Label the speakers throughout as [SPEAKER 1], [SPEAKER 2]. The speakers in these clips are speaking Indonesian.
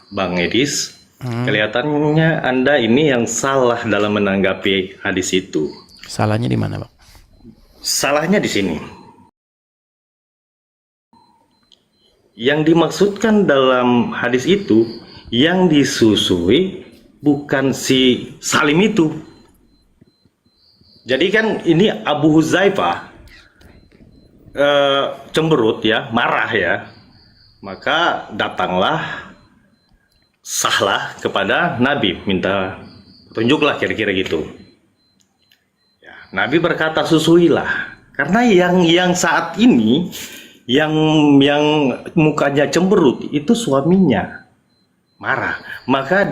[SPEAKER 1] Bang Edis, kelihatannya Anda ini yang salah dalam menanggapi hadis itu.
[SPEAKER 2] Salahnya di mana, Bang?
[SPEAKER 1] Salahnya di sini. Yang dimaksudkan dalam hadis itu, yang disusui bukan si Salim itu. Jadi kan ini Abu Huzaifah cemberut ya, marah ya. Maka datanglah Sahlah kepada Nabi, minta tunjuklah kira-kira gitu. Ya, Nabi berkata susuilah, karena yang saat ini yang mukanya cemberut itu suaminya marah, maka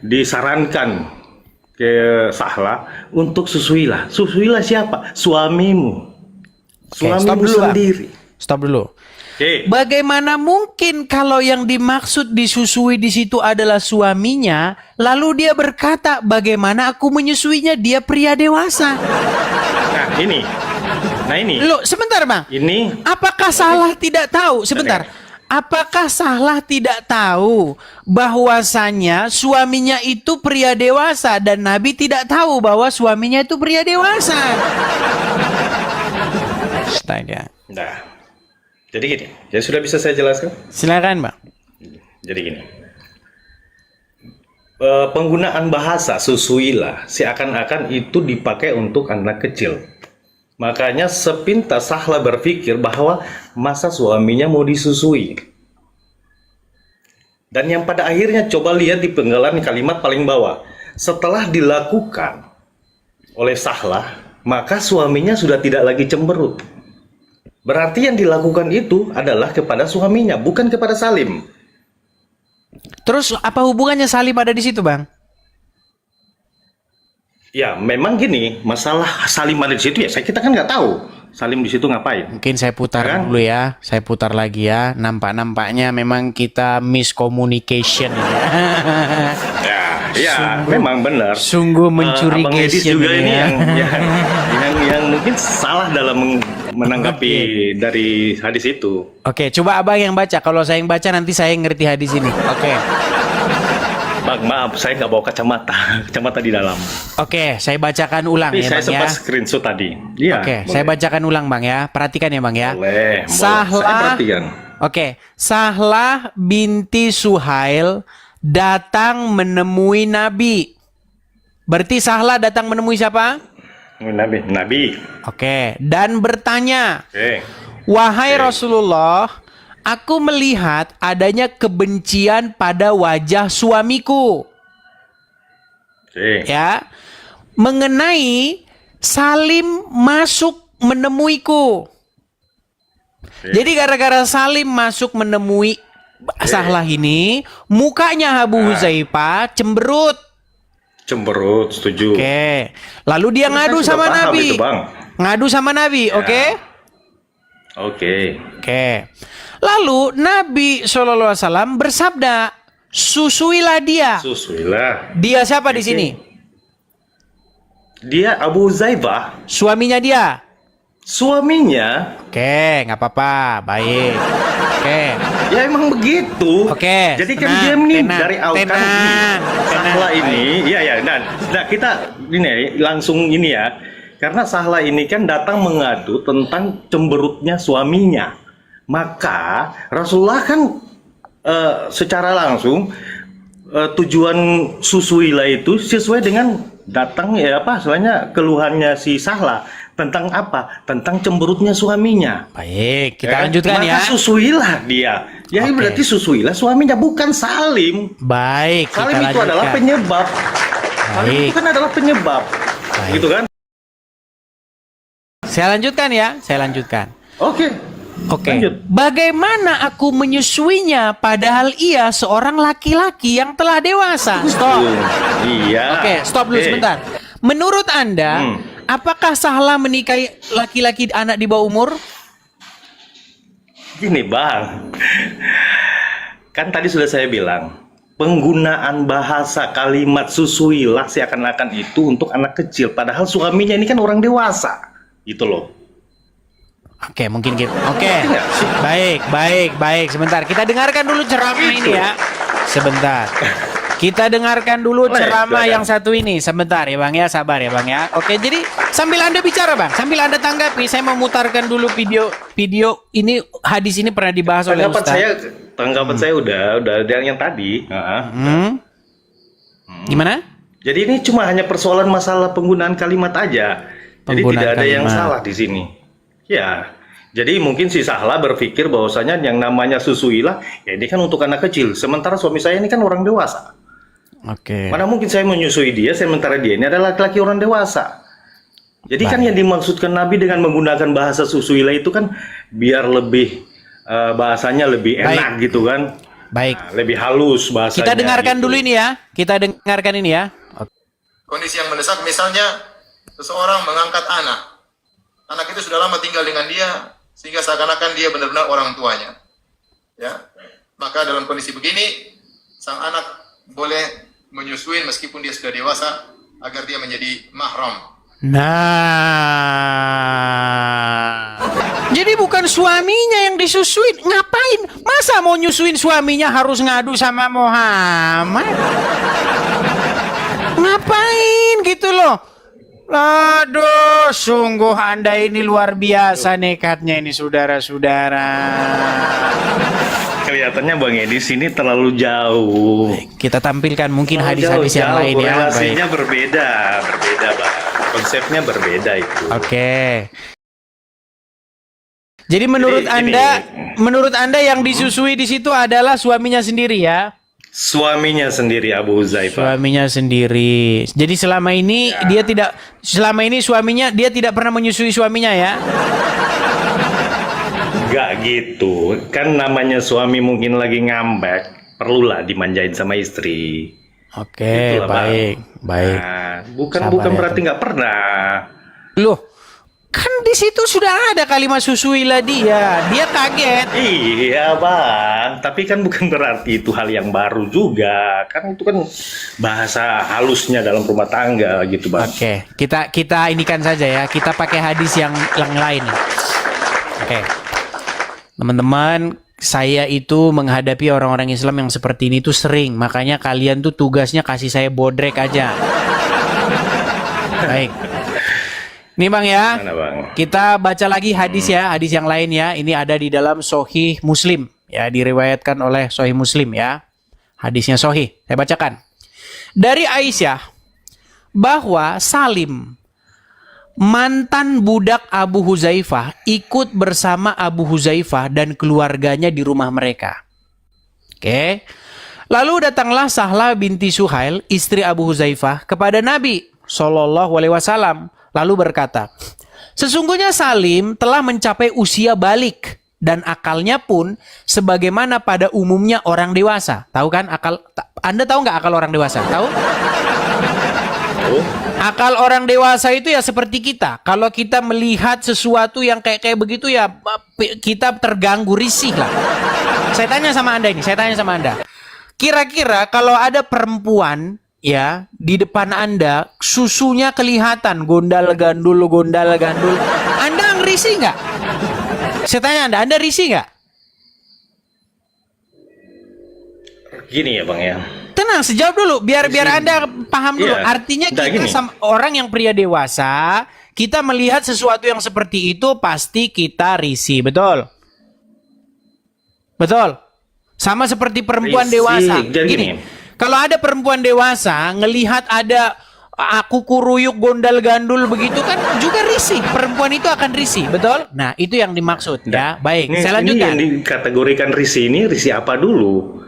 [SPEAKER 1] disarankan ke Sahlah untuk susuilah. Susuilah siapa? Suamimu. Suamimu sendiri.
[SPEAKER 2] Stop dulu.
[SPEAKER 1] Oke.
[SPEAKER 2] Bagaimana mungkin kalau yang dimaksud disusui di situ adalah suaminya, lalu dia berkata, bagaimana aku menyusuinya? Dia pria dewasa.
[SPEAKER 1] Nah ini.
[SPEAKER 2] Loh, sebentar Bang.
[SPEAKER 1] Ini.
[SPEAKER 2] Apakah Sahlah tidak tahu? Sebentar. Apakah Sahlah tidak tahu bahwasanya suaminya itu pria dewasa dan Nabi tidak tahu bahwa suaminya itu pria dewasa? Astaga.
[SPEAKER 1] Nah. Jadi gini, ya sudah bisa saya jelaskan?
[SPEAKER 2] Silakan, Bang.
[SPEAKER 1] Jadi gini, penggunaan bahasa susuilah seakan-akan itu dipakai untuk anak kecil. Makanya sepintas Sahlah berpikir bahwa masa suaminya mau disusui. Dan yang pada akhirnya coba lihat di penggalan kalimat paling bawah. Setelah dilakukan oleh Sahlah, maka suaminya sudah tidak lagi cemberut. Berarti yang dilakukan itu adalah kepada suaminya, bukan kepada Salim.
[SPEAKER 2] Terus apa hubungannya Salim ada di situ, Bang?
[SPEAKER 1] Ya, memang gini, masalah Salim ada di situ ya, kita kan nggak tahu Salim di situ ngapain.
[SPEAKER 2] Mungkin saya putar
[SPEAKER 1] Kan?
[SPEAKER 2] dulu ya, saya putar lagi ya. Nampak-nampaknya memang kita miscommunication
[SPEAKER 1] Ya, memang benar.
[SPEAKER 2] Sungguh
[SPEAKER 1] Abang Edis
[SPEAKER 2] mencurigai
[SPEAKER 1] juga ini
[SPEAKER 2] ya.
[SPEAKER 1] yang mungkin salah dalam menanggapi dari hadis itu.
[SPEAKER 2] Oke, coba Abang yang baca. Kalau saya yang baca nanti saya ngerti hadis ini. Oke.
[SPEAKER 1] Bang, maaf, saya nggak bawa kacamata di dalam.
[SPEAKER 2] Oke, saya bacakan ulang
[SPEAKER 1] Tapi
[SPEAKER 2] ya,
[SPEAKER 1] saya
[SPEAKER 2] Bang ya.
[SPEAKER 1] sempat screenshot tadi. Iya.
[SPEAKER 2] Oke, saya bacakan ulang, Bang ya. Perhatikan ya, Bang ya.
[SPEAKER 1] Boleh. Saya
[SPEAKER 2] Sahlah.
[SPEAKER 1] perhatikan.
[SPEAKER 2] Oke, Sahlah binti Suhail datang menemui Nabi. Berarti Sahlah datang menemui siapa?
[SPEAKER 1] Nabi.
[SPEAKER 2] Oke, dan bertanya,
[SPEAKER 1] Oke.
[SPEAKER 2] wahai
[SPEAKER 1] Oke.
[SPEAKER 2] Rasulullah, aku melihat adanya kebencian pada wajah suamiku.
[SPEAKER 1] Oke.
[SPEAKER 2] Ya, mengenai Salim masuk menemuiku. Jadi gara-gara Salim masuk menemui Sahlah ini, mukanya Abu Huzaifah cemberut.
[SPEAKER 1] Cemberut, setuju.
[SPEAKER 2] Oke. Lalu dia
[SPEAKER 1] Saya
[SPEAKER 2] ngadu
[SPEAKER 1] sudah
[SPEAKER 2] sama
[SPEAKER 1] paham
[SPEAKER 2] Nabi.
[SPEAKER 1] itu, Bang.
[SPEAKER 2] Ngadu sama Nabi,
[SPEAKER 1] Ya.
[SPEAKER 2] oke?
[SPEAKER 1] Oke.
[SPEAKER 2] Oke. Lalu Nabi SAW bersabda, susuilah dia.
[SPEAKER 1] Susuilah.
[SPEAKER 2] Dia siapa di sini?
[SPEAKER 1] Dia Abu Huzaifah,
[SPEAKER 2] Suaminya dia.
[SPEAKER 1] suaminya.
[SPEAKER 2] Oke, nggak apa-apa, baik. Oke.
[SPEAKER 1] Ya emang begitu.
[SPEAKER 2] Oke,
[SPEAKER 1] Jadi kan
[SPEAKER 2] tenang,
[SPEAKER 1] dia nih
[SPEAKER 2] tenang,
[SPEAKER 1] dari awal kan
[SPEAKER 2] tenang,
[SPEAKER 1] Sahlah
[SPEAKER 2] tenang.
[SPEAKER 1] ini, iya nah kita ini langsung ini ya. Karena Sahlah ini kan datang mengadu tentang cemberutnya suaminya. Maka Rasulullah kan secara langsung tujuan susuilah itu sesuai dengan datang ya apa soalnya keluhannya si Sahlah tentang apa? Tentang cemberutnya suaminya.
[SPEAKER 2] Baik, kita
[SPEAKER 1] kan?
[SPEAKER 2] lanjutkan
[SPEAKER 1] Maka
[SPEAKER 2] ya.
[SPEAKER 1] susuilah dia. Ya
[SPEAKER 2] Oke.
[SPEAKER 1] berarti susuilah suaminya, bukan Salim.
[SPEAKER 2] Baik,
[SPEAKER 1] Salim
[SPEAKER 2] kita
[SPEAKER 1] itu adalah
[SPEAKER 2] lanjutkan.
[SPEAKER 1] penyebab. Salim
[SPEAKER 2] Baik.
[SPEAKER 1] itu kan adalah penyebab.
[SPEAKER 2] Baik.
[SPEAKER 1] Gitu kan?
[SPEAKER 2] Saya lanjutkan ya, saya lanjutkan.
[SPEAKER 1] Oke.
[SPEAKER 2] Oke.
[SPEAKER 1] Lanjut.
[SPEAKER 2] Bagaimana aku menyusuinya padahal ia seorang laki-laki yang telah dewasa? Stop.
[SPEAKER 1] Iya.
[SPEAKER 2] Oke, stop dulu
[SPEAKER 1] Oke.
[SPEAKER 2] sebentar. Menurut Anda, apakah Sahlah menikahi laki-laki anak di bawah umur?
[SPEAKER 1] Gini Bang. Kan tadi sudah saya bilang, penggunaan bahasa kalimat susuilah seakan-akan itu untuk anak kecil, padahal suaminya ini kan orang dewasa. Gitu loh.
[SPEAKER 2] Oke, mungkin gitu. Oke. Baik. Sebentar, kita dengarkan dulu ceramah ini ya. sebentar. Kita dengarkan dulu
[SPEAKER 1] Boleh,
[SPEAKER 2] ceramah
[SPEAKER 1] silakan.
[SPEAKER 2] yang satu ini. Sebentar ya Bang ya, sabar ya Bang ya. Oke, jadi sambil Anda bicara Bang, sambil Anda tanggapi, saya mau mutarkan dulu video ini, hadis ini pernah dibahas oleh Ustaz.
[SPEAKER 1] Tanggapan saya udah yang tadi.
[SPEAKER 2] Gimana?
[SPEAKER 1] Jadi ini cuma hanya persoalan masalah penggunaan kalimat aja. Jadi
[SPEAKER 2] Penggunaan
[SPEAKER 1] tidak ada yang
[SPEAKER 2] kalimat.
[SPEAKER 1] salah di sini. Ya. Jadi mungkin si Sahla berpikir bahwasanya yang namanya susuilah, ya ini kan untuk anak kecil. Sementara suami saya ini kan orang dewasa.
[SPEAKER 2] Oke.
[SPEAKER 1] Mana mungkin saya menyusui dia, sementara dia ini adalah laki-laki orang dewasa. Jadi kan yang dimaksudkan Nabi dengan menggunakan bahasa susuilah itu kan biar lebih bahasanya lebih enak gitu kan.
[SPEAKER 2] Baik.
[SPEAKER 1] Nah, lebih halus bahasanya.
[SPEAKER 2] Kita dengarkan
[SPEAKER 1] gitu.
[SPEAKER 2] dulu ini ya. Kita dengarkan ini ya. Oke.
[SPEAKER 3] Kondisi yang mendesak, misalnya seseorang mengangkat anak. Anak itu sudah lama tinggal dengan dia, sehingga seakan-akan dia benar-benar orang tuanya. Ya, maka dalam kondisi begini, sang anak boleh menyusui meskipun dia sudah dewasa, agar dia menjadi mahram.
[SPEAKER 2] Nah, jadi bukan suaminya yang disusuin. Ngapain? Masa mau nyusuin suaminya harus ngadu sama Muhammad? Ngapain gitu loh? Aduh, sungguh Anda ini luar biasa nekatnya ini saudara-saudara.
[SPEAKER 1] Kelihatannya Bang Edi sini terlalu jauh.
[SPEAKER 2] Kita tampilkan mungkin
[SPEAKER 1] Terlalu
[SPEAKER 2] hadis-hadis yang
[SPEAKER 1] jauh,
[SPEAKER 2] lain ya. Baik.
[SPEAKER 1] Korelasinya berbeda Bang. Konsepnya berbeda itu.
[SPEAKER 2] Oke. Jadi menurut
[SPEAKER 1] Jadi,
[SPEAKER 2] menurut Anda yang disusui di situ adalah suaminya sendiri ya?
[SPEAKER 1] Suaminya sendiri Abu Huzaifah.
[SPEAKER 2] Suaminya sendiri. Jadi selama ini suaminya dia tidak pernah menyusui suaminya ya?
[SPEAKER 1] Gak gitu. Kan namanya suami mungkin lagi ngambek, perlulah dimanjain sama istri.
[SPEAKER 2] Oke,
[SPEAKER 1] Gitulah, Bang.
[SPEAKER 2] baik.
[SPEAKER 1] Nah, bukan
[SPEAKER 2] Sabar ya,
[SPEAKER 1] berarti nggak pernah.
[SPEAKER 2] Loh, kan di situ sudah ada kalimat susuilah dia. Dia kaget.
[SPEAKER 1] Iya Bang, tapi kan bukan berarti itu hal yang baru juga. Kan itu kan bahasa halusnya dalam rumah tangga gitu Bang.
[SPEAKER 2] Oke, kita inikan saja ya. Kita pakai hadis yang lain. Oke. Teman-teman, saya itu menghadapi orang-orang Islam yang seperti ini tuh sering. Makanya kalian tuh tugasnya kasih saya bodrek aja. Baik. Nih Bang ya.
[SPEAKER 1] Mana Bang?
[SPEAKER 2] Kita baca lagi hadis ya, hadis yang lain ya. Ini ada di dalam Sahih Muslim ya, diriwayatkan oleh Sahih Muslim ya. Hadisnya sahih. Saya bacakan. Dari Aisyah bahwa Salim, mantan budak Abu Huzaifah, ikut bersama Abu Huzaifah dan keluarganya di rumah mereka. Oke. Lalu datanglah Sahla binti Suhail, istri Abu Huzaifah, kepada Nabi Shallallahu Alaihi Wasallam, lalu berkata, sesungguhnya Salim telah mencapai usia balik dan akalnya pun sebagaimana pada umumnya orang dewasa. Tahu kan akal? Anda tahu nggak akal orang dewasa? Tahu? Akal orang dewasa itu ya seperti kita. Kalau kita melihat sesuatu yang kayak begitu ya kita terganggu, risih lah. Saya tanya sama Anda. Kira-kira kalau ada perempuan ya di depan Anda, susunya kelihatan gondal-gandul. Anda risih nggak? Saya tanya Anda risih nggak?
[SPEAKER 1] Gini ya Bang ya.
[SPEAKER 2] Tenang, sejawab dulu biar Anda paham dulu.
[SPEAKER 1] Iya.
[SPEAKER 2] Artinya
[SPEAKER 1] Nah,
[SPEAKER 2] kita
[SPEAKER 1] gini.
[SPEAKER 2] sama orang yang pria dewasa, kita melihat sesuatu yang seperti itu pasti kita risih, betul? Betul. Sama seperti perempuan
[SPEAKER 1] Risih.
[SPEAKER 2] dewasa.
[SPEAKER 1] Jadi
[SPEAKER 2] Gini,
[SPEAKER 1] gini.
[SPEAKER 2] kalau ada perempuan dewasa ngelihat ada aku kuruyuk gondal-gandul begitu kan juga risih. Perempuan itu akan risih, betul? Nah, itu yang dimaksud ya. Baik, saya
[SPEAKER 1] Ini
[SPEAKER 2] lanjutkan.
[SPEAKER 1] yang dikategorikan risih ini risih apa dulu?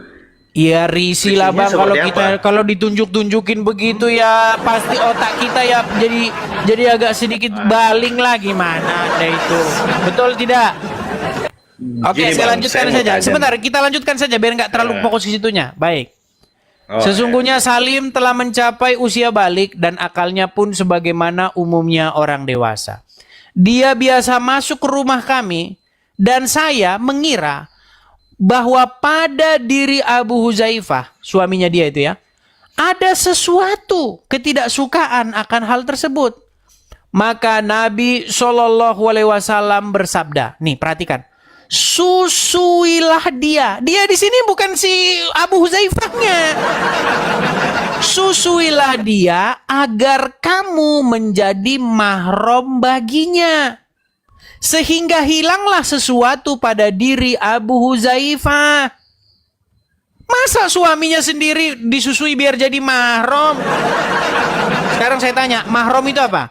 [SPEAKER 2] Iya risih lah
[SPEAKER 1] Risihnya
[SPEAKER 2] Bang, kalau
[SPEAKER 1] seperti
[SPEAKER 2] kita
[SPEAKER 1] apa?
[SPEAKER 2] kalau ditunjuk-tunjukin begitu ya pasti otak kita ya jadi agak sedikit baling lah, gimana Anda itu. Betul tidak? Oke,
[SPEAKER 1] Gini,
[SPEAKER 2] saya
[SPEAKER 1] Bang,
[SPEAKER 2] lanjutkan
[SPEAKER 1] saya mau
[SPEAKER 2] saja.
[SPEAKER 1] tanya.
[SPEAKER 2] Sebentar, kita lanjutkan saja biar nggak terlalu fokus ke situnya. Baik.
[SPEAKER 1] Oh,
[SPEAKER 2] Sesungguhnya Salim telah mencapai usia balik dan akalnya pun sebagaimana umumnya orang dewasa. Dia biasa masuk ke rumah kami dan saya mengira bahwa pada diri Abu Huzaifah, suaminya dia itu ya, ada sesuatu ketidaksukaan akan hal tersebut. Maka Nabi Shallallahu Alaihi Wasallam bersabda, nih perhatikan, Susuilah dia. Dia di sini bukan si Abu Huzaifahnya. Susuilah dia agar kamu menjadi mahram baginya. Sehingga hilanglah sesuatu pada diri Abu Huzaifah. Masa suaminya sendiri disusui biar jadi mahram? Sekarang saya tanya, mahram itu apa?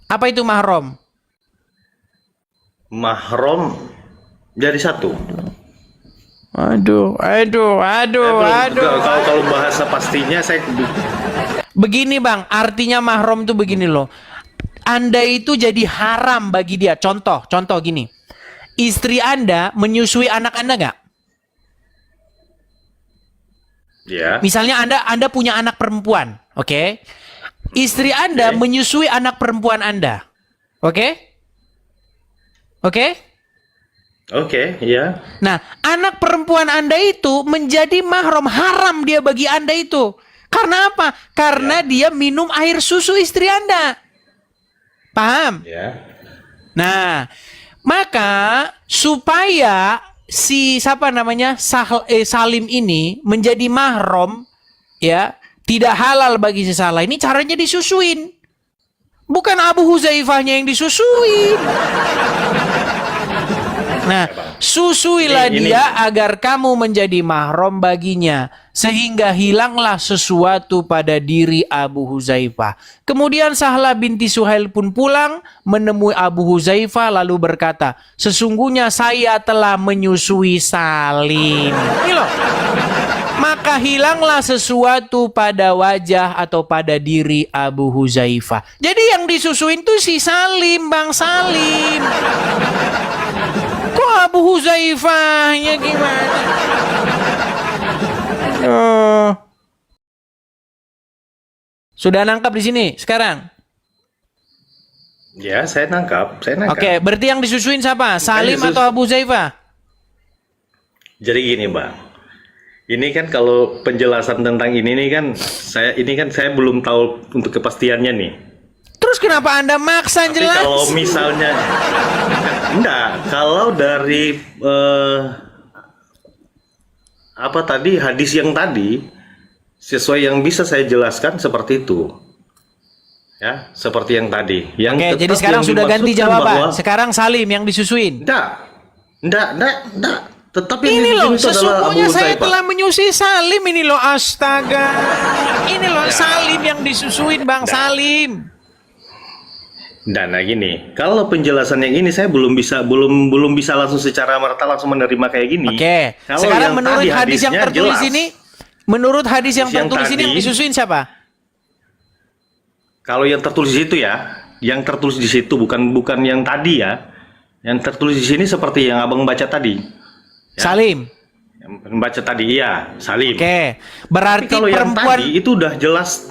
[SPEAKER 2] Apa itu mahram?
[SPEAKER 1] Mahram jadi satu.
[SPEAKER 2] Aduh.
[SPEAKER 1] Kalau bahasa pastinya saya
[SPEAKER 2] Begini bang, artinya mahram tuh begini loh. Anda itu jadi haram bagi dia. Contoh gini. Istri Anda menyusui anak Anda nggak?
[SPEAKER 1] ya.
[SPEAKER 2] Misalnya Anda punya anak perempuan, oke? Istri Anda menyusui anak perempuan Anda, oke? Oke?
[SPEAKER 1] Oke, ya.
[SPEAKER 2] Nah, anak perempuan Anda itu menjadi mahram, haram dia bagi Anda itu. Karena apa? Karena dia minum air susu istri Anda. Paham?
[SPEAKER 1] Ya.
[SPEAKER 2] Nah, maka supaya si Salim ini menjadi mahram, ya, tidak halal bagi si Salah ini, caranya disusuin. Bukan Abu Huzaifahnya yang disusuin. Nah, susuilah dia agar kamu menjadi mahram baginya, sehingga hilanglah sesuatu pada diri Abu Huzaifah. Kemudian Sahlah binti Suhail pun pulang menemui Abu Huzaifah lalu berkata, sesungguhnya saya telah menyusui Salim. Ini loh. Maka hilanglah sesuatu pada wajah atau pada diri Abu Huzaifah. Jadi yang disusuin tuh si Salim, Bang Salim. Kok Abu Huzaifahnya gimana? Sudah nangkap di sini sekarang?
[SPEAKER 1] Ya, saya nangkap.
[SPEAKER 2] Oke, berarti yang disusuin siapa? Salim atau Abu Huzaifah?
[SPEAKER 1] Jadi gini, Bang. Ini kan kalau penjelasan tentang ini nih kan saya belum tahu untuk kepastiannya nih.
[SPEAKER 2] Terus kenapa Anda maksa
[SPEAKER 1] Tapi
[SPEAKER 2] jelas?
[SPEAKER 1] kalau misalnya kalau dari hadis yang tadi sesuai yang bisa saya jelaskan seperti itu. Ya, seperti yang tadi.
[SPEAKER 2] Oke, jadi sekarang sudah ganti jawaban. Sekarang Salim yang disusuin.
[SPEAKER 1] Enggak. Tetapi
[SPEAKER 2] Ini loh,
[SPEAKER 1] itu adalah Abu
[SPEAKER 2] sesungguhnya saya
[SPEAKER 1] Huzaifah.
[SPEAKER 2] telah menyusui Salim ini loh, astaga. Ini loh Salim yang disusuin, Bang Salim.
[SPEAKER 1] Dan nah gini, kalau penjelasan yang ini saya belum bisa langsung secara merta langsung menerima kayak gini.
[SPEAKER 2] Oke.
[SPEAKER 1] Kalau
[SPEAKER 2] Sekarang
[SPEAKER 1] yang
[SPEAKER 2] menurut
[SPEAKER 1] tadi
[SPEAKER 2] hadis yang
[SPEAKER 1] hadisnya
[SPEAKER 2] tertulis
[SPEAKER 1] jelas.
[SPEAKER 2] ini, menurut hadis yang
[SPEAKER 1] Yang
[SPEAKER 2] tertulis ini yang
[SPEAKER 1] tadi-
[SPEAKER 2] disusuin siapa?
[SPEAKER 1] Kalau yang tertulis itu ya, yang tertulis di situ bukan yang tadi ya. Yang tertulis di sini seperti yang Abang baca tadi. Ya.
[SPEAKER 2] Salim.
[SPEAKER 1] Yang baca tadi iya, Salim.
[SPEAKER 2] Oke.
[SPEAKER 1] Tapi
[SPEAKER 2] Berarti
[SPEAKER 1] kalau yang
[SPEAKER 2] perempuan
[SPEAKER 1] tadi itu udah jelas.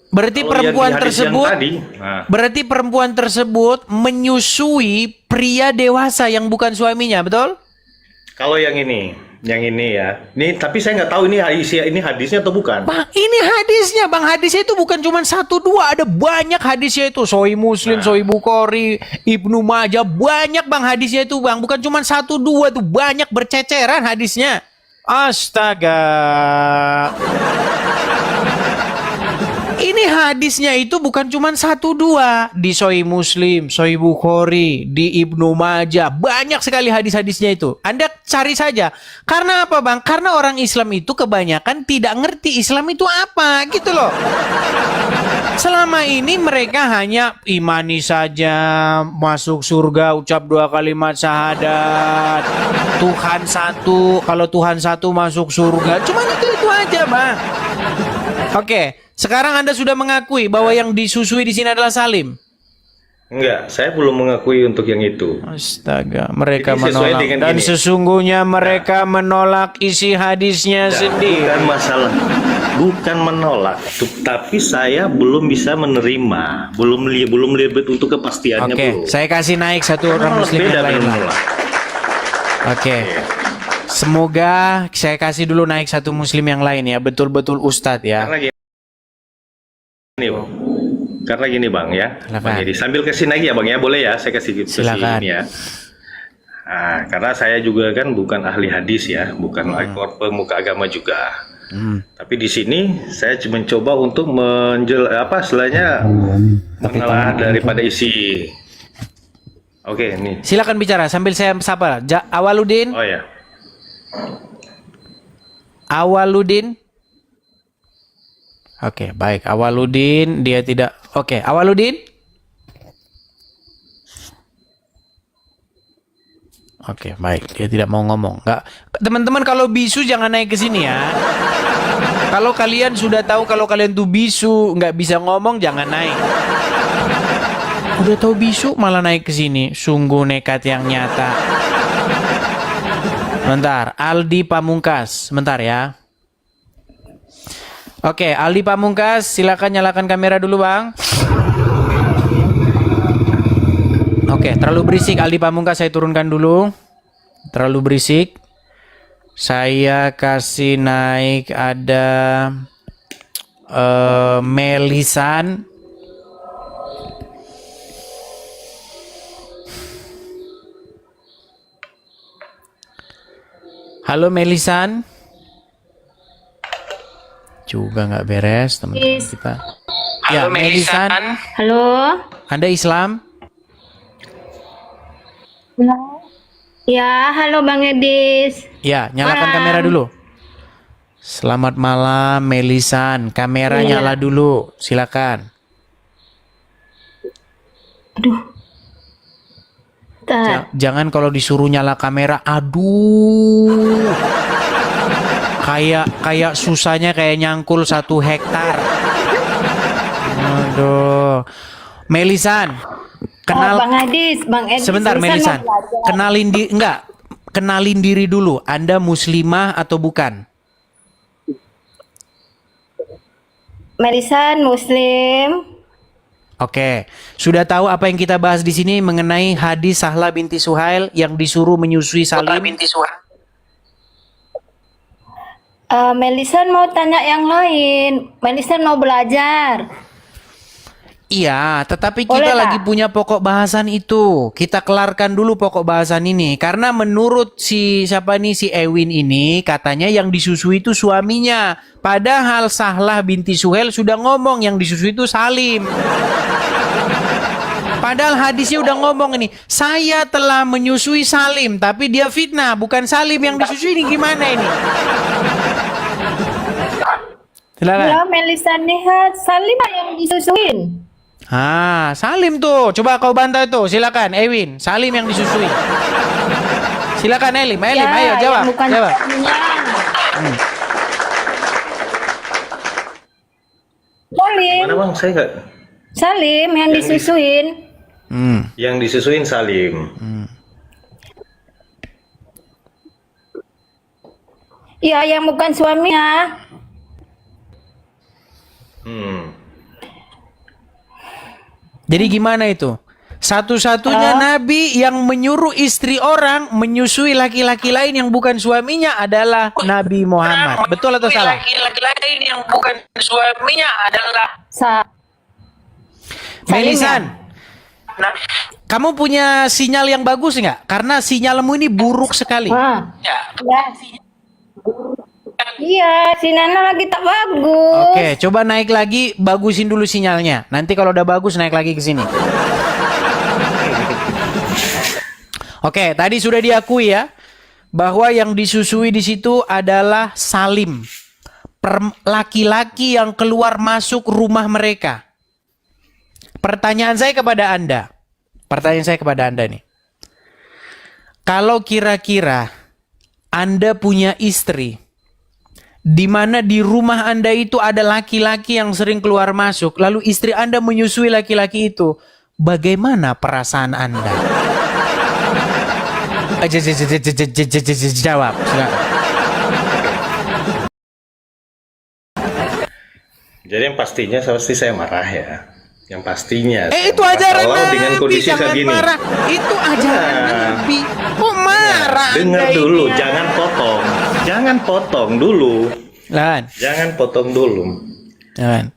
[SPEAKER 2] berarti
[SPEAKER 1] Kalau
[SPEAKER 2] perempuan
[SPEAKER 1] yang di hadis yang
[SPEAKER 2] tersebut
[SPEAKER 1] tadi, nah.
[SPEAKER 2] berarti perempuan tersebut menyusui pria dewasa yang bukan suaminya, betul?
[SPEAKER 1] Kalau yang ini ya. Ini tapi saya nggak tahu ini hadisnya atau bukan.
[SPEAKER 2] Bang, ini hadisnya, Bang. Hadisnya itu bukan cuma 1-2, ada banyak hadisnya itu. Sahih Muslim, Sahih Bukhari, Ibnu Majah, banyak Bang hadisnya itu, Bang. Bukan cuma 1-2 tuh, banyak berceceran hadisnya. Astaga. Ini hadisnya itu bukan cuma 1-2. Di Sahih Muslim, Sahih Bukhari, di Ibnu Majah. Banyak sekali hadis-hadisnya itu. Anda cari saja. Karena apa, Bang? Karena orang Islam itu kebanyakan tidak ngerti Islam itu apa. Gitu loh. Selama ini mereka hanya imani saja, masuk surga, ucap 2 kalimat syahadat. Tuhan satu, kalau Tuhan satu masuk surga. Cuma itu aja, Bang. Oke, sekarang Anda sudah mengakui bahwa yang disusui di sini adalah Salim.
[SPEAKER 1] Enggak, saya belum mengakui untuk yang itu.
[SPEAKER 2] Astaga, mereka
[SPEAKER 1] Jadi sesuai
[SPEAKER 2] menolak.
[SPEAKER 1] dengan
[SPEAKER 2] Dan
[SPEAKER 1] gini.
[SPEAKER 2] sesungguhnya mereka menolak isi hadisnya sendiri.
[SPEAKER 1] Bukan masalah, bukan menolak, tapi saya belum bisa menerima, belum lihat untuk kepastiannya
[SPEAKER 2] Oke,
[SPEAKER 1] belum.
[SPEAKER 2] saya kasih naik satu orang
[SPEAKER 1] Malah
[SPEAKER 2] muslim
[SPEAKER 1] beda
[SPEAKER 2] yang lain
[SPEAKER 1] dengan
[SPEAKER 2] lah.
[SPEAKER 1] menolak.
[SPEAKER 2] Oke. Semoga saya kasih dulu naik satu muslim yang lain ya, betul-betul ustadz ya.
[SPEAKER 1] Karena gini, Karena gini Bang ya,
[SPEAKER 2] Silakan.
[SPEAKER 1] Bang Edi, sambil kasih lagi ya Bang ya, boleh ya saya kasih
[SPEAKER 2] Silakan.
[SPEAKER 1] ini ya. Nah, karena saya juga kan bukan ahli hadis ya, bukan pemuka agama juga. Tapi di sini saya mencoba untuk istilahnya mengalah daripada isi. Oke, nih.
[SPEAKER 2] Silakan bicara sambil saya sapa. Awaludin.
[SPEAKER 1] Oh ya.
[SPEAKER 2] Awaludin. Oke, baik. Awaludin dia tidak. Oke, Awaludin. Oke, baik. Dia tidak mau ngomong. Enggak. Teman-teman kalau bisu jangan naik ke sini ya. Kalau kalian sudah tahu kalau kalian tuh bisu, nggak bisa ngomong, jangan naik. Udah tahu bisu malah naik ke sini. Sungguh nekat yang nyata. Bentar, Aldi Pamungkas. Bentar ya. Oke, Aldi Pamungkas, silakan nyalakan kamera dulu, Bang. Oke, terlalu berisik Aldi Pamungkas, saya turunkan dulu. Terlalu berisik. Saya kasih naik ada Melisan. Halo Melisan. Juga nggak beres teman-teman kita. Ya, Melisan.
[SPEAKER 4] Halo.
[SPEAKER 2] Anda Islam?
[SPEAKER 4] Ya, halo Bang Edis.
[SPEAKER 2] Ya, nyalakan kamera dulu. Selamat malam Melisan. Kamera nyala dulu. Silakan.
[SPEAKER 4] Aduh.
[SPEAKER 2] Jangan kalau disuruh nyala kamera, aduh. Kayak susahnya kayak nyangkul 1 hektar. Aduh. Melisan.
[SPEAKER 4] Bang Edis,
[SPEAKER 2] Sebentar Melisan. Kenalin diri dulu. Anda muslimah atau bukan?
[SPEAKER 4] Melisan Muslim.
[SPEAKER 2] Oke, sudah tahu apa yang kita bahas di sini mengenai hadis Sahlah binti Suhail yang disuruh menyusui Salim?
[SPEAKER 4] Melisan mau tanya yang lain. Melisan mau belajar.
[SPEAKER 2] Iya, tetapi kita
[SPEAKER 4] Boleh,
[SPEAKER 2] lagi
[SPEAKER 4] Pak?
[SPEAKER 2] punya pokok bahasan itu. Kita kelarkan dulu pokok bahasan ini. Karena menurut si Ewin ini, katanya yang disusui itu suaminya. Padahal Sahlah binti Suhail sudah ngomong yang disusui itu Salim. Padahal hadisnya udah ngomong ini, saya telah menyusui Salim, tapi dia fitnah, bukan Salim yang disusui. Ini gimana ini? Silakan.
[SPEAKER 4] Ya, Melisan lihat Salim yang disusuin.
[SPEAKER 2] Salim tuh. Coba kau bantah tuh. Silakan, Ewin. Salim yang disusui. Silakan Elim. Ayo jawab.
[SPEAKER 4] Yang bukan
[SPEAKER 2] Jawab.
[SPEAKER 4] suaminya. Salim.
[SPEAKER 1] Mana Bang? Saya nggak.
[SPEAKER 4] Salim yang disusuin.
[SPEAKER 1] Yang disusuin Salim.
[SPEAKER 4] Iya, yang bukan suaminya.
[SPEAKER 2] Jadi gimana itu? Satu-satunya nabi yang menyuruh istri orang menyusui laki-laki lain yang bukan suaminya adalah Nabi Muhammad. Betul atau salah?
[SPEAKER 5] Laki-laki lain yang bukan suaminya adalah
[SPEAKER 2] Melisan, kamu punya sinyal yang bagus nggak? Karena sinyalmu ini buruk sekali.
[SPEAKER 4] Ya. Iya, sinyalnya lagi tak bagus.
[SPEAKER 2] Oke, coba naik lagi, bagusin dulu sinyalnya. Nanti kalau udah bagus naik lagi ke sini. Oke, tadi sudah diakui ya bahwa yang disusui di situ adalah Salim, laki-laki yang keluar masuk rumah mereka. Pertanyaan saya kepada Anda nih. Kalau kira-kira Anda punya istri di mana di rumah Anda itu ada laki-laki yang sering keluar masuk, lalu istri Anda menyusui laki-laki itu, bagaimana perasaan Anda? Jawab, silakan.
[SPEAKER 1] Jadi yang pastinya pasti saya marah ya. Yang pastinya.
[SPEAKER 2] Itu ajaran
[SPEAKER 1] kalau
[SPEAKER 2] Nabi,
[SPEAKER 1] dengan kondisi
[SPEAKER 2] jangan
[SPEAKER 1] kayak gini.
[SPEAKER 2] marah. Itu ajaran Nabi. Kok marah?
[SPEAKER 1] Dengar
[SPEAKER 2] Anda
[SPEAKER 1] dulu,
[SPEAKER 2] ini?
[SPEAKER 1] jangan potong. Jangan potong dulu.
[SPEAKER 2] Lan.
[SPEAKER 1] Jangan potong dulu.
[SPEAKER 2] Lan.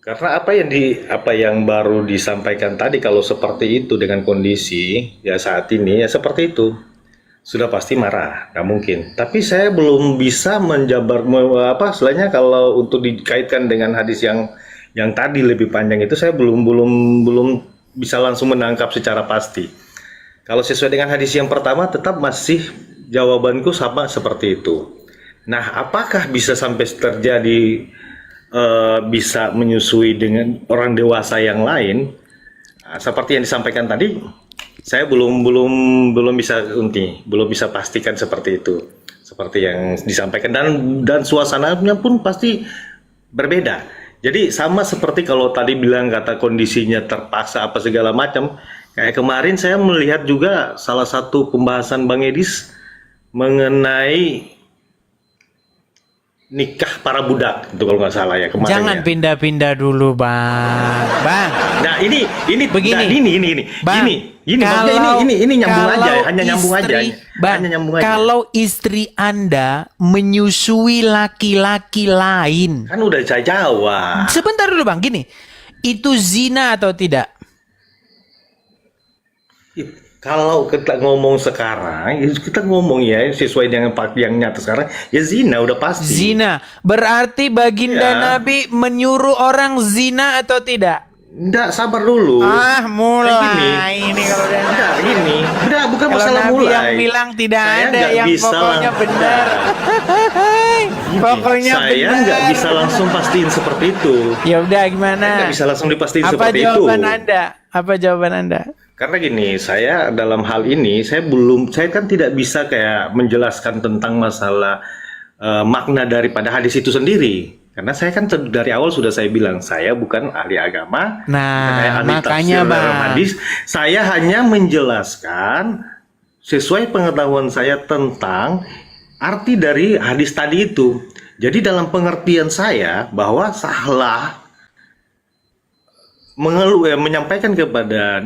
[SPEAKER 1] Karena apa yang baru disampaikan tadi, kalau seperti itu dengan kondisi ya saat ini ya seperti itu, sudah pasti marah, nggak mungkin. Tapi saya belum bisa menjabar istilahnya kalau untuk dikaitkan dengan hadis yang tadi lebih panjang itu, saya belum bisa langsung menangkap secara pasti. Kalau sesuai dengan hadis yang pertama, tetap masih jawabanku sama seperti itu. Nah, apakah bisa sampai terjadi bisa menyusui dengan orang dewasa yang lain? Nah, seperti yang disampaikan tadi, saya belum bisa pastikan seperti itu, seperti yang disampaikan, dan suasananya pun pasti berbeda. Jadi sama seperti kalau tadi bilang kata kondisinya terpaksa apa segala macam. Kayak kemarin saya melihat juga salah satu pembahasan Bang Edis mengenai nikah para budak, itu kalau nggak salah ya kemarin.
[SPEAKER 2] Jangan
[SPEAKER 1] ya.
[SPEAKER 2] pindah-pindah dulu, Bang. Bang.
[SPEAKER 1] Nah ini
[SPEAKER 2] Begini.
[SPEAKER 1] nah, ini
[SPEAKER 2] Bang,
[SPEAKER 1] maksudnya ini nyambung
[SPEAKER 2] kalau
[SPEAKER 1] aja, hanya nyambung aja.
[SPEAKER 2] Bang,
[SPEAKER 1] Hanya nyambung aja.
[SPEAKER 2] kalau istri Anda menyusui laki-laki lain,
[SPEAKER 1] Kan udah saya jawab.
[SPEAKER 2] sebentar dulu Bang, gini, itu zina atau tidak?
[SPEAKER 1] Kalau kita ngomong sekarang, kita ngomong ya sesuai dengan yang nyata sekarang, ya zina udah pasti.
[SPEAKER 2] Zina, berarti baginda
[SPEAKER 1] Iya.
[SPEAKER 2] Nabi menyuruh orang zina atau tidak?
[SPEAKER 1] Nggak, sabar dulu.
[SPEAKER 2] Mulai ini kalau udah
[SPEAKER 1] Enggak, gini. Udah, bukan
[SPEAKER 2] kalau
[SPEAKER 1] masalah
[SPEAKER 2] Nabi
[SPEAKER 1] mulai.
[SPEAKER 2] yang bilang tidak
[SPEAKER 1] Saya
[SPEAKER 2] ada,
[SPEAKER 1] nggak
[SPEAKER 2] yang
[SPEAKER 1] bisa
[SPEAKER 2] pokoknya benar. Pokoknya
[SPEAKER 1] saya
[SPEAKER 2] benar.
[SPEAKER 1] nggak bisa langsung pastiin seperti itu.
[SPEAKER 2] Ya udah gimana?
[SPEAKER 1] Saya nggak bisa langsung dipastiin
[SPEAKER 2] Apa
[SPEAKER 1] seperti itu.
[SPEAKER 2] jawaban Anda? Apa jawaban Anda?
[SPEAKER 1] Karena gini, saya dalam hal ini saya kan tidak bisa kayak menjelaskan tentang masalah makna daripada hadis itu sendiri. Karena saya kan dari awal sudah saya bilang, saya bukan ahli agama,
[SPEAKER 2] Nah,
[SPEAKER 1] bukan ahli
[SPEAKER 2] makanya,
[SPEAKER 1] tafsir dalam
[SPEAKER 2] Bang.
[SPEAKER 1] hadis. Saya hanya menjelaskan sesuai pengetahuan saya tentang arti dari hadis tadi itu. Jadi dalam pengertian saya bahwa salah menyampaikan kepada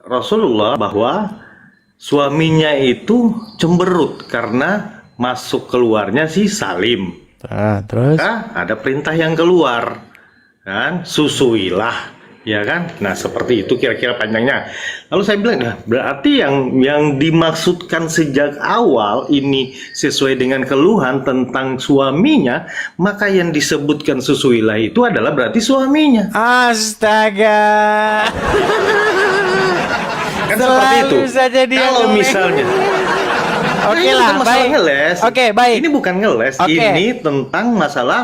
[SPEAKER 1] Rasulullah bahwa suaminya itu cemberut karena masuk keluarnya si Salim.
[SPEAKER 2] Terus?
[SPEAKER 1] Ada perintah yang keluar, kan? Susuilah, ya kan? Nah seperti itu kira-kira panjangnya. Lalu saya bilang, nah, berarti yang dimaksudkan sejak awal ini sesuai dengan keluhan tentang suaminya, maka yang disebutkan susuilah itu adalah berarti suaminya.
[SPEAKER 2] Astaga.
[SPEAKER 1] Kan seperti itu.
[SPEAKER 2] Selalu saja dia
[SPEAKER 1] Kalau
[SPEAKER 2] ngomong.
[SPEAKER 1] misalnya,
[SPEAKER 2] Oke
[SPEAKER 1] ini
[SPEAKER 2] lah,
[SPEAKER 1] bukan masalah
[SPEAKER 2] baik.
[SPEAKER 1] ngeles.
[SPEAKER 2] Oke, baik.
[SPEAKER 1] Ini bukan ngeles.
[SPEAKER 2] Oke.
[SPEAKER 1] Ini tentang masalah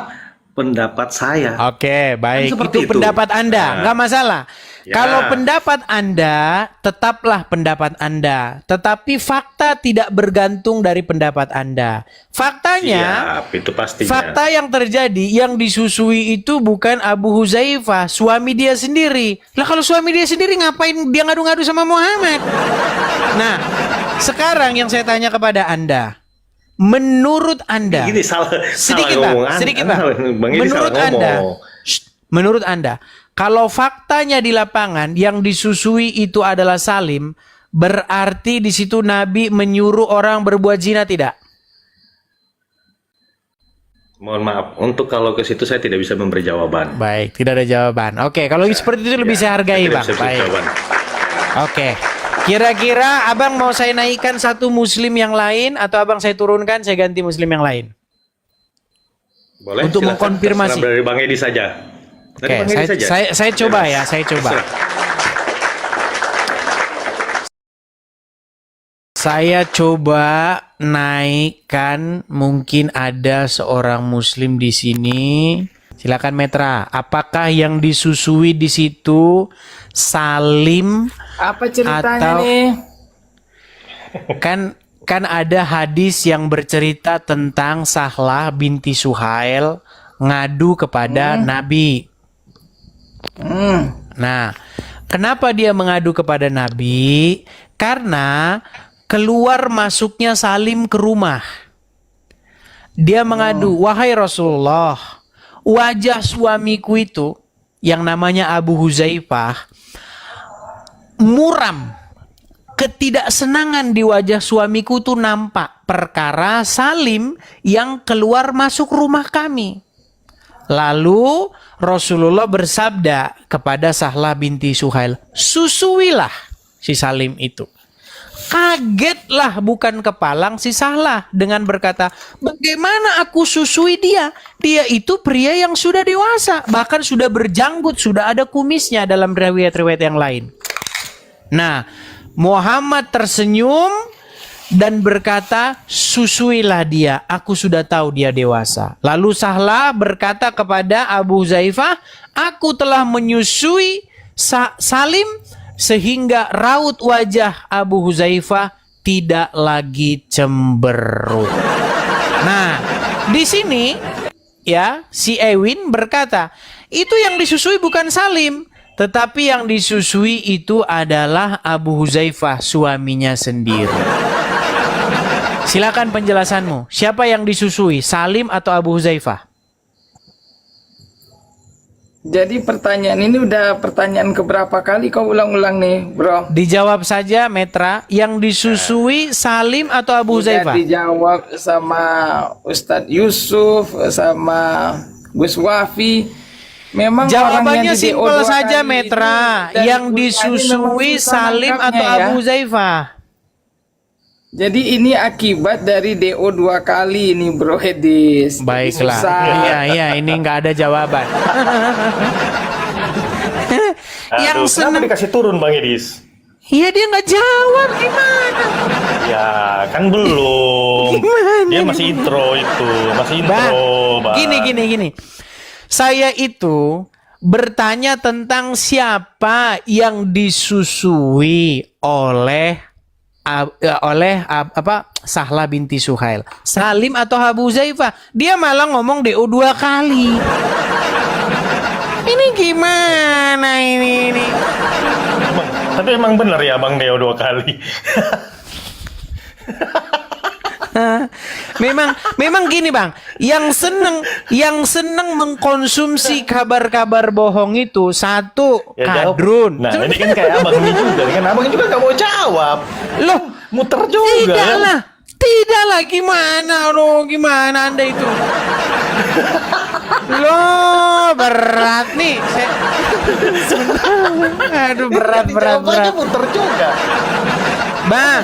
[SPEAKER 1] pendapat saya.
[SPEAKER 2] Oke, baik.
[SPEAKER 1] Kan seperti
[SPEAKER 2] Itu
[SPEAKER 1] itu.
[SPEAKER 2] pendapat Anda,
[SPEAKER 1] Nah.
[SPEAKER 2] nggak masalah.
[SPEAKER 1] Ya.
[SPEAKER 2] Kalau pendapat Anda, tetaplah pendapat Anda. Tetapi fakta tidak bergantung dari pendapat Anda. Faktanya,
[SPEAKER 1] Siap, itu pastinya.
[SPEAKER 2] fakta yang terjadi, yang disusui itu bukan Abu Huzaifah, suami dia sendiri. Lah kalau suami dia sendiri ngapain dia ngadu-ngadu sama Muhammad? Nah, sekarang yang saya tanya kepada Anda, menurut Anda,
[SPEAKER 1] Gini salah
[SPEAKER 2] sedikit
[SPEAKER 1] ngomong.
[SPEAKER 2] Bang, sedikit
[SPEAKER 1] Anda-
[SPEAKER 2] Bang.
[SPEAKER 1] Bang ini
[SPEAKER 2] Menurut
[SPEAKER 1] salah
[SPEAKER 2] Anda,
[SPEAKER 1] ngomong.
[SPEAKER 2] menurut Anda, kalau faktanya di lapangan yang disusui itu adalah Salim, berarti di situ Nabi menyuruh orang berbuat zina tidak?
[SPEAKER 1] Mohon maaf, untuk kalau ke situ saya tidak bisa memberi jawaban.
[SPEAKER 2] Baik, tidak ada jawaban. Oke, kalau seperti itu lebih saya hargai,
[SPEAKER 1] Saya tidak
[SPEAKER 2] Bang.
[SPEAKER 1] bisa beri
[SPEAKER 2] Baik.
[SPEAKER 1] jawaban.
[SPEAKER 2] Oke. Kira-kira Abang mau saya naikkan satu muslim yang lain atau Abang saya turunkan, saya ganti muslim yang lain?
[SPEAKER 1] Boleh,
[SPEAKER 2] Untuk
[SPEAKER 1] silakan.
[SPEAKER 2] mengkonfirmasi.
[SPEAKER 1] Terserah dari Bang Edi saja. Dari
[SPEAKER 2] Oke,
[SPEAKER 1] Bang Edi saja.
[SPEAKER 2] saya coba ya, saya coba.
[SPEAKER 1] Terserah.
[SPEAKER 2] Saya coba naikkan, mungkin ada seorang muslim di sini. Silakan Metra, apakah yang disusui di situ Salim
[SPEAKER 6] Apa ceritanya
[SPEAKER 2] atau
[SPEAKER 6] nih?
[SPEAKER 2] kan ada hadis yang bercerita tentang Sahlah binti Suhail ngadu kepada Nabi. Nah, kenapa dia mengadu kepada Nabi? Karena keluar masuknya Salim ke rumah. Dia mengadu, wahai Rasulullah, wajah suamiku itu yang namanya Abu Huzaifah muram. Ketidaksenangan di wajah suamiku tuh nampak perkara Salim yang keluar masuk rumah kami. Lalu Rasulullah bersabda kepada Sahlah binti Suhail, susuilah si Salim itu. Kagetlah bukan kepalang si Sahlah dengan berkata, bagaimana aku susui dia? Dia itu pria yang sudah dewasa, bahkan sudah berjanggut, sudah ada kumisnya dalam riwayat-riwayat yang lain. Nah, Muhammad tersenyum dan berkata, susuilah dia, aku sudah tahu dia dewasa. Lalu Sahlah berkata kepada Abu Huzaifah, aku telah menyusui Salim sehingga raut wajah Abu Huzaifah tidak lagi cemberut. Nah, di sini ya si Ewin berkata, itu yang disusui bukan Salim, tetapi yang disusui itu adalah Abu Huzaifah, suaminya sendiri. Silakan penjelasanmu. Siapa yang disusui, Salim atau Abu Huzaifah?
[SPEAKER 6] Jadi pertanyaan ini udah pertanyaan keberapa kali kau ulang-ulang nih, bro?
[SPEAKER 2] Dijawab saja, Metra. Yang disusui Salim atau Abu
[SPEAKER 6] Udah
[SPEAKER 2] Huzaifah?
[SPEAKER 6] dijawab sama Ustadz Yusuf, sama Gus Wafi. Memang
[SPEAKER 2] Jawabannya
[SPEAKER 6] orang yang di DO
[SPEAKER 2] simpel
[SPEAKER 6] dua
[SPEAKER 2] saja,
[SPEAKER 6] kali
[SPEAKER 2] Metra.
[SPEAKER 6] itu, dan
[SPEAKER 2] Yang
[SPEAKER 6] Gus Ali memang
[SPEAKER 2] disusui
[SPEAKER 6] susah
[SPEAKER 2] Salim
[SPEAKER 6] nangkapnya
[SPEAKER 2] atau
[SPEAKER 6] ya.
[SPEAKER 2] Abu Huzaifah?
[SPEAKER 6] Jadi ini akibat dari DO 2 kali ini, Bro Hedis. Jadi
[SPEAKER 2] Baiklah.
[SPEAKER 6] susah.
[SPEAKER 2] Iya, ini nggak ada jawaban. Yang
[SPEAKER 1] Aduh, kenapa
[SPEAKER 2] seneng,
[SPEAKER 1] dikasih turun Bang Edis?
[SPEAKER 2] iya dia nggak jawab, gimana?
[SPEAKER 1] Ya, kan belum.
[SPEAKER 2] Gimana?
[SPEAKER 1] Dia masih intro itu, masih
[SPEAKER 2] Bang,
[SPEAKER 1] intro, Bang.
[SPEAKER 2] gini. Saya itu bertanya tentang siapa yang disusui oleh Sahlah binti Suhail, Salim atau Abu Huzaifah. Dia malah ngomong DO 2 kali. Ini gimana ini?
[SPEAKER 1] Tapi emang bener ya Bang Deo 2 kali.
[SPEAKER 2] Memang gini Bang, yang seneng mengkonsumsi kabar-kabar bohong itu satu
[SPEAKER 1] Ya, jawab.
[SPEAKER 2] kadrun.
[SPEAKER 1] Nah, ini kan kayak abang ini juga, kan abang juga nggak mau jawab.
[SPEAKER 2] Loh,
[SPEAKER 1] Muter juga.
[SPEAKER 2] Tidaklah, gimana Anda itu? Loh, berat nih. Aduh, berat.
[SPEAKER 1] Jawabannya muter juga.
[SPEAKER 2] Bang,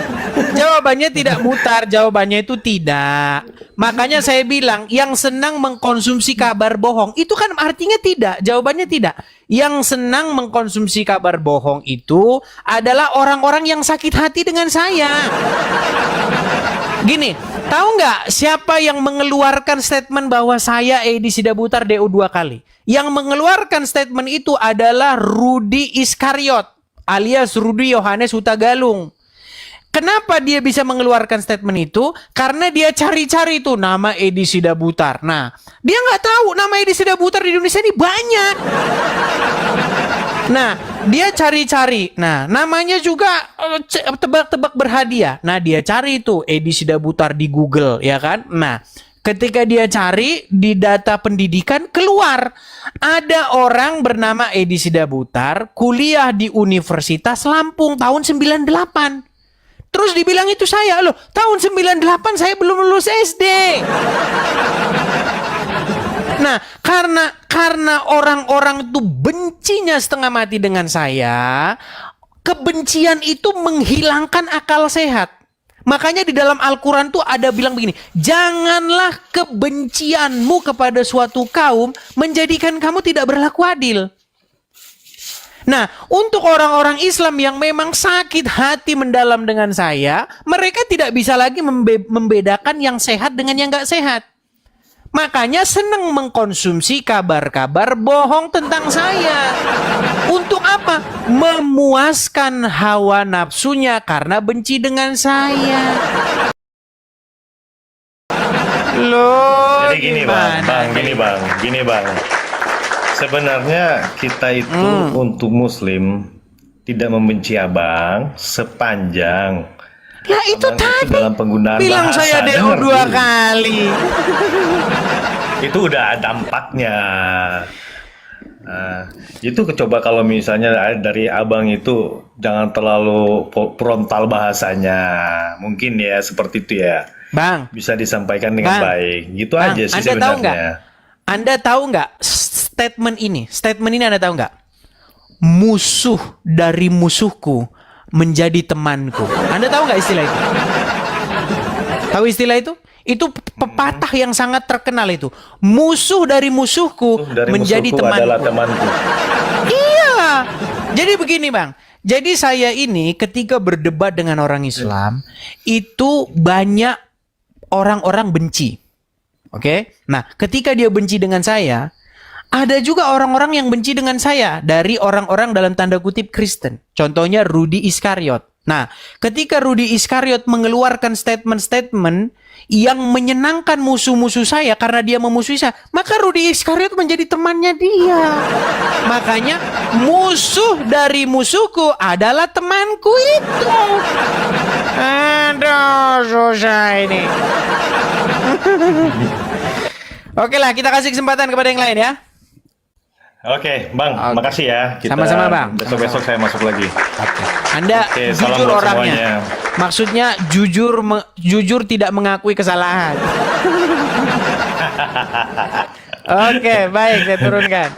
[SPEAKER 2] jawabannya tidak mutar, jawabannya itu tidak. Makanya saya bilang, yang senang mengkonsumsi kabar bohong, itu kan artinya tidak, jawabannya tidak. Yang senang mengkonsumsi kabar bohong itu adalah orang-orang yang sakit hati dengan saya. Gini, tahu nggak siapa yang mengeluarkan statement bahwa saya Edi Sidabutar DO 2 kali? Yang mengeluarkan statement itu adalah Rudi Iskariot alias Rudi Yohanes Hutagalung. Kenapa dia bisa mengeluarkan statement itu? Karena dia cari-cari tuh nama Edi Sidabutar. Nah, dia nggak tahu nama Edi Sidabutar di Indonesia ini banyak. Nah, dia cari-cari. Nah, namanya juga tebak-tebak berhadiah. Nah, dia cari tuh Edi Sidabutar di Google, ya kan? Nah, ketika dia cari di data pendidikan, keluar ada orang bernama Edi Sidabutar kuliah di Universitas Lampung tahun 98. Terus dibilang itu saya, loh tahun 98 saya belum lulus SD. Nah, karena orang-orang itu bencinya setengah mati dengan saya, kebencian itu menghilangkan akal sehat. Makanya di dalam Al-Quran tuh ada bilang begini, janganlah kebencianmu kepada suatu kaum menjadikan kamu tidak berlaku adil. Nah, untuk orang-orang Islam yang memang sakit hati mendalam dengan saya, mereka tidak bisa lagi membedakan yang sehat dengan yang nggak sehat. Makanya senang mengkonsumsi kabar-kabar bohong tentang saya. Untuk apa? Memuaskan hawa nafsunya karena benci dengan saya. Loh,
[SPEAKER 1] Jadi gini bang. Sebenarnya kita itu untuk Muslim tidak membenci abang sepanjang
[SPEAKER 2] ya itu
[SPEAKER 1] abang
[SPEAKER 2] tadi
[SPEAKER 1] dalam penggunaan
[SPEAKER 2] bilang
[SPEAKER 1] bahasa.
[SPEAKER 2] saya DO 2 kali.
[SPEAKER 1] Itu udah dampaknya. Nah, itu coba kalau misalnya dari abang itu jangan terlalu frontal bahasanya, mungkin ya seperti itu ya.
[SPEAKER 2] Bang,
[SPEAKER 1] Bisa disampaikan dengan baik. Gitu
[SPEAKER 2] Bang,
[SPEAKER 1] aja sih
[SPEAKER 2] Anda tahu nggak?
[SPEAKER 1] sebenarnya.
[SPEAKER 2] Anda tahu nggak statement ini? Statement ini Anda tahu nggak? Musuh dari musuhku menjadi temanku. Anda tahu nggak istilah itu? Tahu istilah itu? Itu pepatah yang sangat terkenal itu. Musuh dari musuhku
[SPEAKER 1] Dari
[SPEAKER 2] menjadi
[SPEAKER 1] musuhku
[SPEAKER 2] temanku.
[SPEAKER 1] adalah temanku.
[SPEAKER 2] Iya. Jadi begini, Bang. Jadi saya ini ketika berdebat dengan orang Islam, itu banyak orang-orang benci. Oke? Nah, ketika dia benci dengan saya, ada juga orang-orang yang benci dengan saya dari orang-orang dalam tanda kutip Kristen. Contohnya Rudi Iskariot. Nah, ketika Rudi Iskariot mengeluarkan statement-statement yang menyenangkan musuh-musuh saya karena dia memusuhi saya, maka Rudi Iskariot menjadi temannya dia. Makanya musuh dari musuhku adalah temanku itu. Aduh, susah ini. Oke lah, kita kasih kesempatan kepada yang lain ya.
[SPEAKER 1] Oke, Bang,
[SPEAKER 2] Oke.
[SPEAKER 1] makasih ya.
[SPEAKER 2] Sama-sama, Bang.
[SPEAKER 1] Besok-besok saya masuk lagi.
[SPEAKER 2] Anda
[SPEAKER 1] Oke, salam
[SPEAKER 2] jujur
[SPEAKER 1] buat
[SPEAKER 2] orangnya.
[SPEAKER 1] semuanya.
[SPEAKER 2] Maksudnya jujur tidak mengakui kesalahan. Oke, baik, saya turunkan.